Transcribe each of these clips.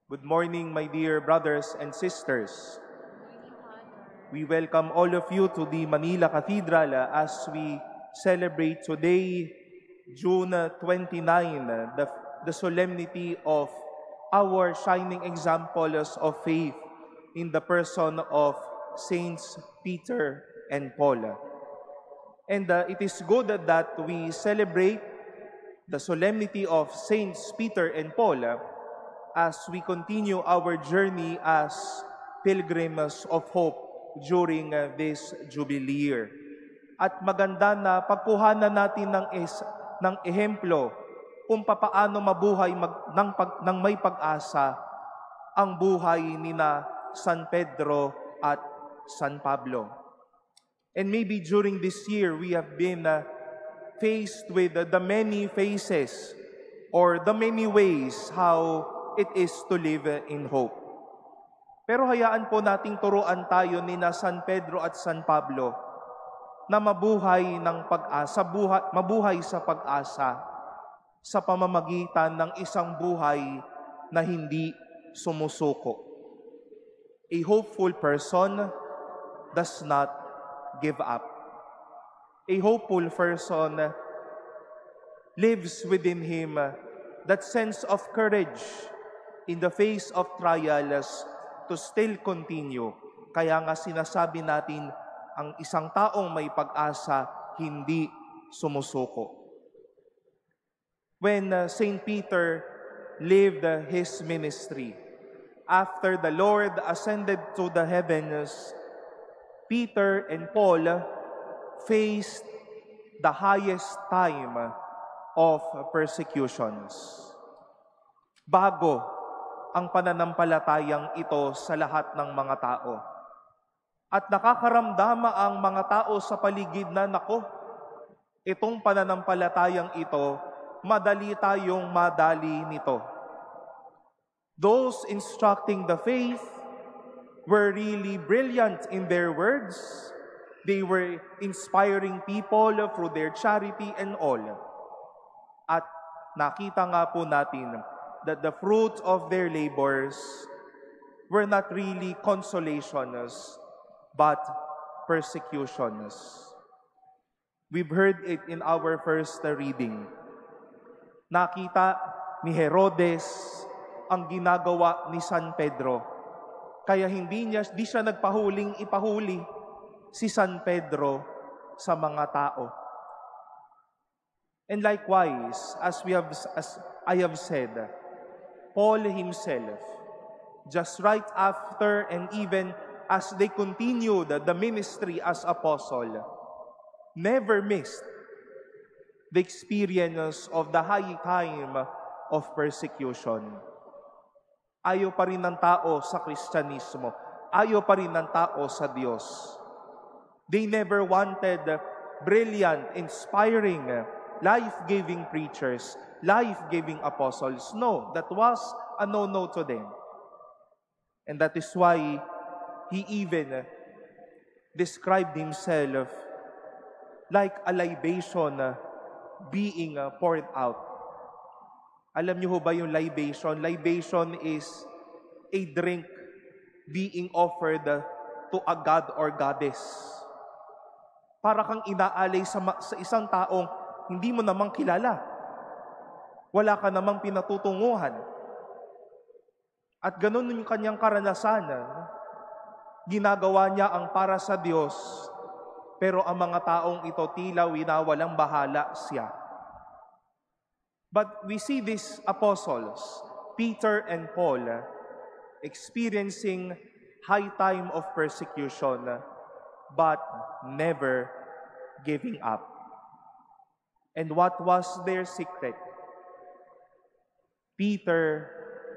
Good morning, my dear brothers and sisters. We welcome all of you to the Manila Cathedral as we celebrate today, June 29, the solemnity of our shining examples of faith in the person of Saints Peter and Paul. And it is good that we celebrate the solemnity of Saints Peter and Paul as we continue our journey as pilgrims of hope during this Jubilee year. At maganda na pagkuhanan natin ng ehemplo kung papaano mabuhay ng may pag-asa ang buhay ni na San Pedro at San Pablo. And maybe during this year, we have been faced with the many faces or the many ways how it is to live in hope. Pero hayaan po nating turuan tayo ni na San Pedro at San Pablo na mabuhay ng pag-asa, mabuhay sa pag-asa sa pamamagitan ng isang buhay na hindi sumusuko. A hopeful person does not give up. A hopeful person lives within him that sense of courage in the face of trials to still continue. Kaya nga sinasabi natin, ang isang taong may pag-asa, hindi sumusuko. When Saint Peter lived his ministry, after the Lord ascended to the heavens, Peter and Paul faced the highest time of persecutions. Bago ang pananampalatayang ito sa lahat ng mga tao. At nakakaramdama ang mga tao sa paligid na, nako, itong pananampalatayang ito, madali tayong madali nito. Those instructing the faith were really brilliant in their words. They were inspiring people through their charity and all. At nakita nga po natin that the fruit of their labors were not really consolations, but persecutions. We've heard it in our first reading. Nakita ni Herodes ang ginagawa ni San Pedro. Kaya di siya nagpahuling ipahuli si San Pedro sa mga tao. And likewise, as I have said, Paul himself, just right after and even as they continued the ministry as apostle, never missed the experience of the high time of persecution. Ayaw pa rin ng tao sa Kristyanismo. Ayaw pa rin ng tao sa Diyos. They never wanted brilliant, inspiring, life-giving preachers, life-giving apostles. No, that was a no-no to them. And that is why he even described himself like a libation being poured out. Alam niyo ho ba yung libation? Libation is a drink being offered to a god or goddess. Para kang inaalay sa isang taong hindi mo namang kilala. Wala ka namang pinatutunguhan. At ganun yung kanyang karanasan. Ginagawa niya ang para sa Diyos, pero ang mga taong ito tila winawalang bahala siya. But we see these apostles, Peter and Paul, experiencing high time of persecution, but never giving up. And what was their secret? Peter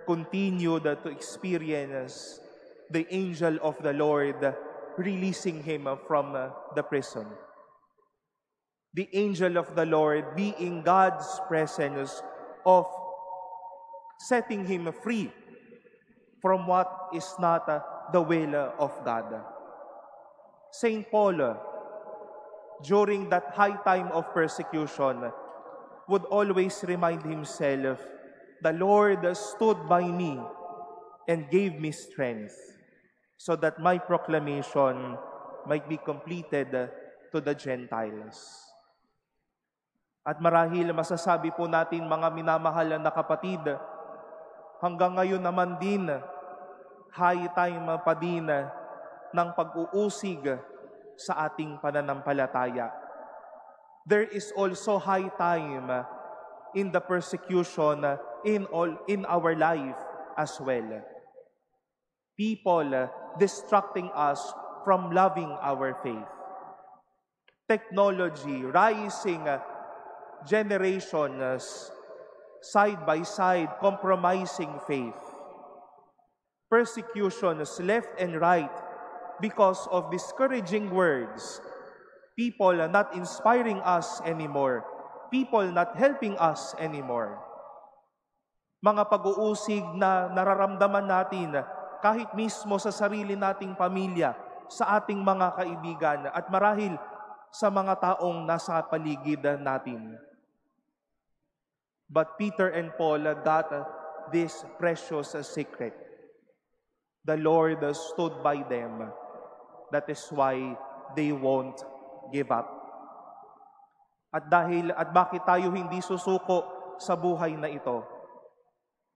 continued to experience the angel of the Lord releasing him from the prison. The angel of the Lord being God's presence of setting him free from what is not the will of God. Saint Paul, during that high time of persecution, would always remind himself, the Lord stood by me and gave me strength, so that my proclamation might be completed to the Gentiles. At marahil masasabi po natin, mga minamahal na kapatid, hanggang ngayon naman din, high time pa din ng pag-uusig sa ating pananampalataya. There is also high time in the persecution in our life as well. People distracting us from loving our faith. Technology rising generations side by side, compromising faith. Persecutions left and right because of discouraging words. People not inspiring us anymore. People not helping us anymore. Mga pag-uusig na nararamdaman natin kahit mismo sa sarili nating pamilya, sa ating mga kaibigan, at marahil sa mga taong nasa paligid natin. But Peter and Paul got this precious secret. The Lord stood by them. That is why they won't give up. At bakit tayo hindi susuko sa buhay na ito?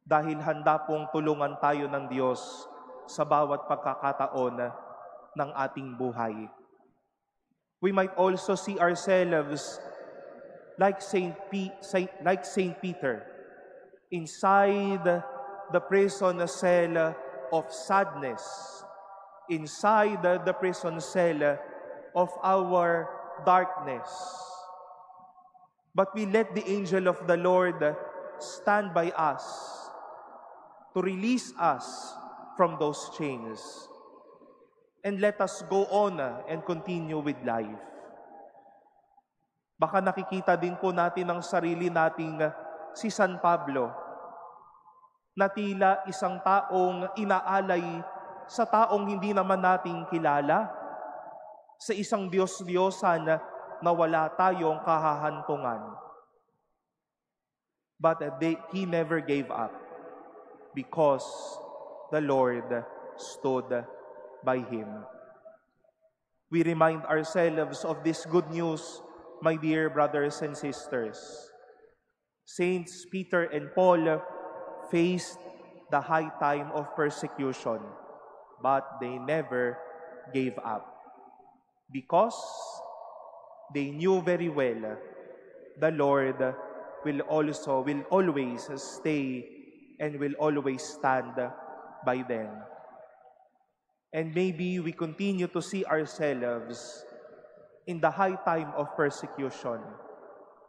Dahil handa pong tulungan tayo ng Diyos sa bawat pagkakataon ng ating buhay. We might also see ourselves like Saint Peter inside the prison cell of sadness, inside the prison cell of our darkness. But we let the angel of the Lord stand by us to release us from those chains. And let us go on and continue with life. Baka nakikita din po natin ang sarili nating si San Pablo, na tila isang taong inaalay sa taong hindi naman nating kilala, sa isang Diyos-Diyosan na wala tayong kahahantungan. But he never gave up because the Lord stood by him. We remind ourselves of this good news, my dear brothers and sisters. Saints Peter and Paul faced the high time of persecution, but they never gave up because they knew very well the Lord will always stay and will always stand by them. And maybe we continue to see ourselves in the high time of persecution,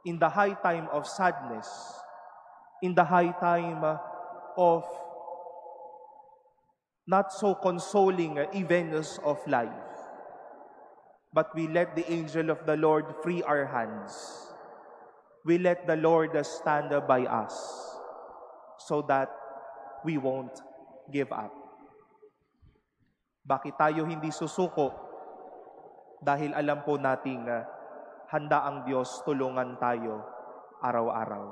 in the high time of sadness, in the high time of not so consoling events of life. But we let the angel of the Lord free our hands. We let the Lord stand by us so that we won't give up. Bakit tayo hindi susuko? Dahil alam po nating handa ang Diyos tulungan tayo araw-araw.